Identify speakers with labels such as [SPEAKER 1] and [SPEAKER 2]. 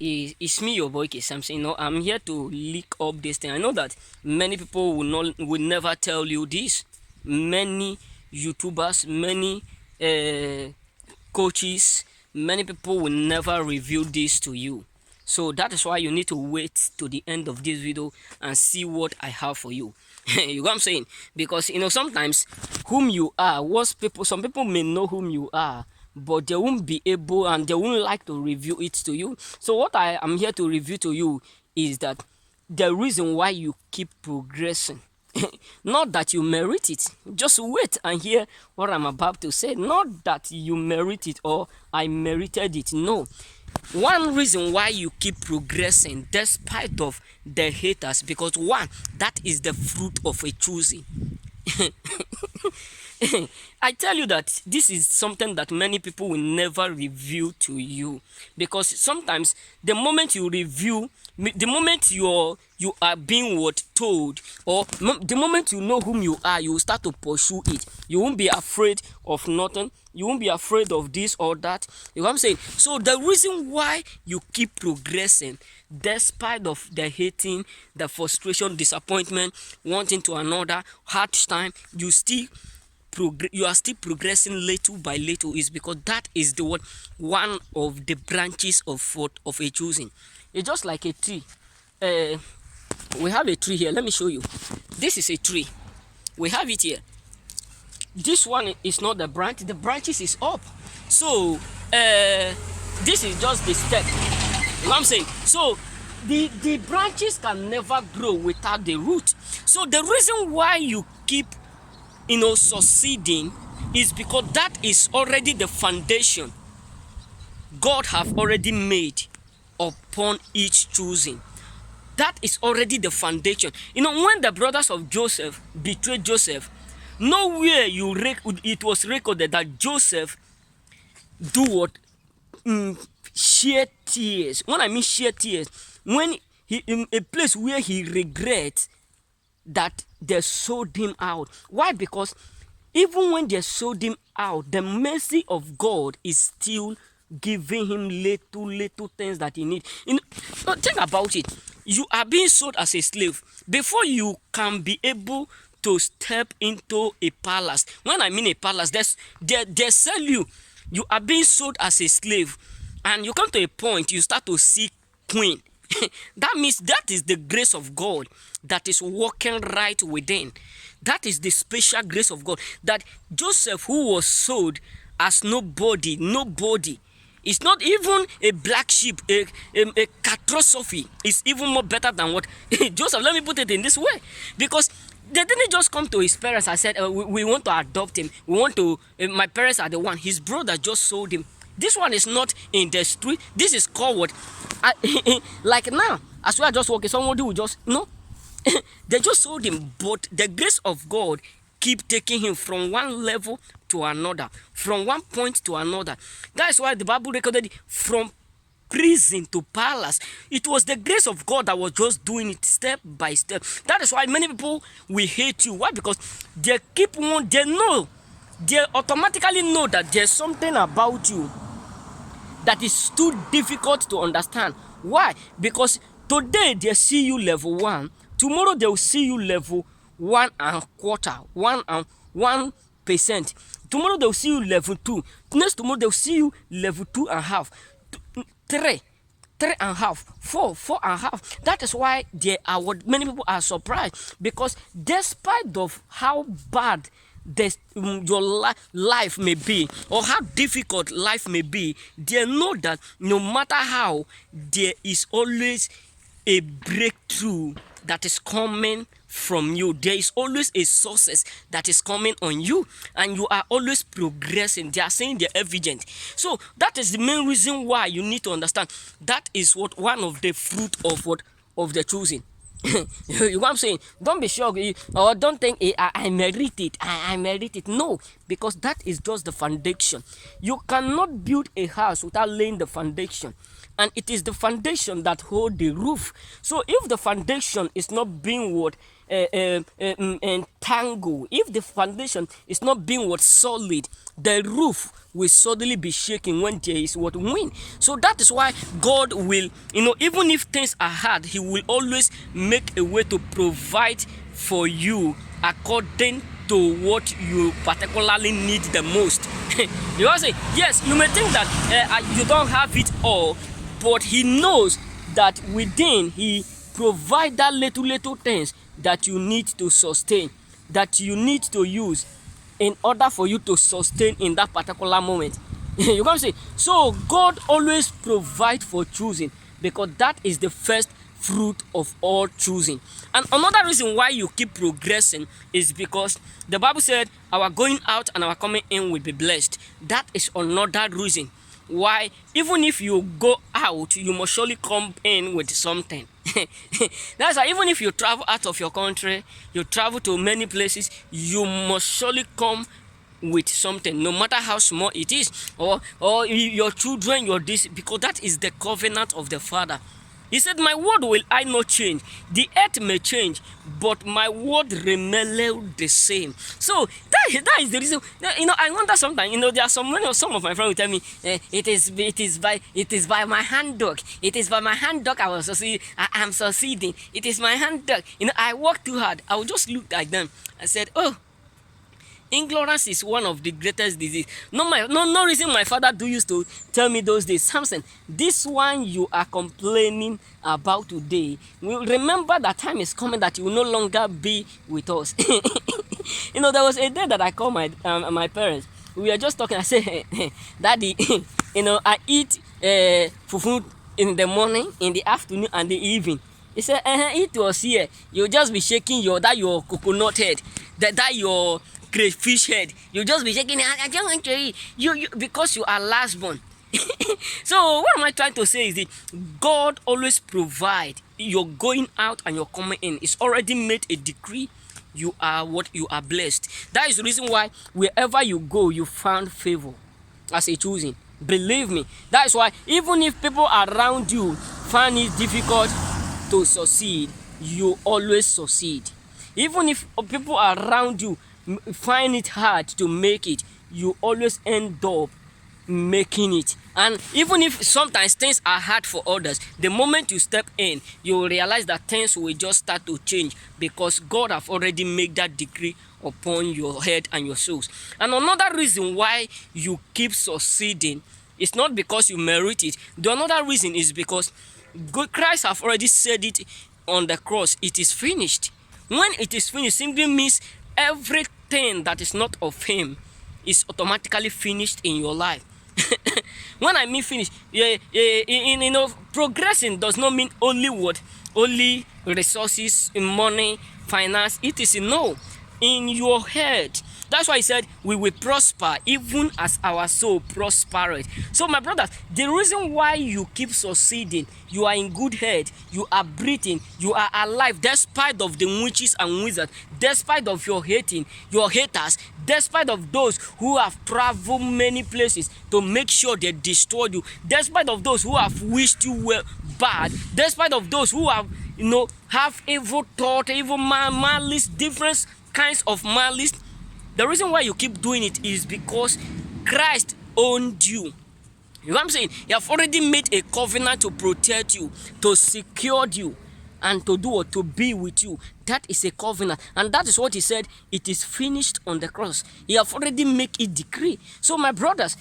[SPEAKER 1] It's me, your boy K Samson. I'm here to leak up this thing. I know that many people will never tell you this. Many YouTubers, many coaches, many people will never reveal this to you. So that is why you need to wait to the end of this video and see what I have for you. You know what I'm saying? Because sometimes whom you are, some people may know whom you are, but they won't be able and they won't like to review it to you. So what I am here to review to you is that the reason why you keep progressing. Not that you merit it. Just wait and hear what I'm about to say. Not that you merit it or I merited it. No. One reason why you keep progressing despite of the haters, because one, that is the fruit of a choosing. I tell you that this is something that many people will never reveal to you, because sometimes the moment you review, the moment you are being told, or the moment you know whom you are, you will start to pursue it. You won't be afraid of nothing. You won't be afraid of this or that. You know what I'm saying? So the reason why you keep progressing despite of the hating, the frustration, disappointment, wanting to another hard time, you are still progressing little by little, is because that is the one of the branches of a choosing. It's just like a tree. We have a tree here. Let me show you. This is a tree. We have it here. This one is not the branch. The branches is up. So this is just the step. You know what I'm saying? So the branches can never grow without the root. So the reason why you keep succeeding is because that is already the foundation God have already made upon each choosing. That is already the foundation. When the brothers of Joseph betrayed Joseph, nowhere it was recorded that Joseph do what? Shed tears. When I mean shed tears, when he in a place where he regrets that they sold him out. Why? Because even when they sold him out, the mercy of God is still giving him little things that he needs. Think about it. You are being sold as a slave. Before you can be able to step into a palace, when I mean a palace, they sell you. You are being sold as a slave, and you come to a point you start to see queen. That means that is the grace of God that is working right within. That is the special grace of God. That Joseph, who was sold as nobody, it's not even a black sheep, a catastrophe. It's even more better than what Joseph. Let me put it in this way, because they didn't just come to his parents and said, we want to adopt him. We want to. My parents are the one. His brother just sold him. This one is not in the street. This is called what? Like now, as we are just walking, somebody will just they just sold him. But the grace of God keep taking him from one level to another, from one point to another. That is why the Bible recorded from prison to palace. It was the grace of God that was just doing it step by step. That is why many people will hate you. Why? Because they automatically know that there's something about you that is too difficult to understand. Why? Because today they see you level 1, tomorrow they will see you level 1.25, 1%. Tomorrow they will see you level 2. Next tomorrow they will see you level 2.5, 3.5, 4.5. That is why many people are surprised, because despite of how bad your life may be, or how difficult life may be, they know that no matter how, there is always a breakthrough that is coming from you. There is always a success that is coming on you, and you are always progressing. They are saying they're evident. So that is the main reason why you need to understand. That is what one of the fruit of the choosing. You know what I'm saying? Don't be shocked, or don't think I merit it. I merit it. No, because that is just the foundation. You cannot build a house without laying the foundation. and it is the foundation that hold the roof. So if the foundation is not being what entangled, if the foundation is not being what solid, the roof will suddenly be shaking when there is what wind. So that is why God will, even if things are hard, He will always make a way to provide for you according to what you particularly need the most. You want to say, yes, you may think that you don't have it all, but He knows that within He provide that little things that you need to sustain, that you need to use in order for you to sustain in that particular moment. You can say, so God always provide for choosing, because that is the first fruit of all choosing. And another reason why you keep progressing is because the Bible said our going out and our coming in will be blessed. That is another reason why even if you go out, you must surely come in with something. That's why even if you travel out of your country, you travel to many places, you must surely come with something, no matter how small it is, or your children, your this, because that is the covenant of the Father. He said, my word will I not change. The earth may change, but my word remaineth the same. So that is the reason. I wonder sometimes, there are some of my friends will tell me, it is by my handwork. It is by my handwork I am succeeding. It is my handwork. I work too hard. I will just look at them. I said, oh, ignorance is one of the greatest disease. No reason my father used to tell me those days, Samson, this one you are complaining about today, will remember that time is coming that you will no longer be with us. There was a day that I called my parents. We were just talking. I said, hey, Daddy, I eat fufu in the morning, in the afternoon, and the evening. He said, it was here. You'll just be shaking your coconut head, that your crayfish head. You just be shaking. I don't want to eat. You because you are last born. So what am I trying to say is that God always provide. Your going out and your coming in is already made a decree. You are what you are blessed. That is the reason why wherever you go, you found favor as a choosing. Believe me. That is why even if people around you find it difficult to succeed, you always succeed. Even if people around you find it hard to make it, you always end up making it. And even if sometimes things are hard for others, the moment you step in, you will realize that things will just start to change, because God have already made that decree upon your head and your souls. And another reason why you keep succeeding is not because you merit it. The another reason is because Christ have already said it on the cross. It is finished. When it is finished, simply means everything that is not of Him is automatically finished in your life. When I mean finished, progressing does not mean only resources, money, finance. It is in your head. That's why He said we will prosper even as our soul prospereth. So my brothers, the reason why you keep succeeding, you are in good health, you are breathing, you are alive, despite of the witches and wizards, despite of your haters, despite of those who have traveled many places to make sure they destroy you, despite of those who have wished you well bad, despite of those who have have evil thought, evil malice, different kinds of malice. The reason why you keep doing it is because Christ owned you. You know what I'm saying? He have already made a covenant to protect you, to secure you, and to do what? To be with you. That is a covenant. And that is what He said. It is finished on the cross. He have already made a decree. So my brothers,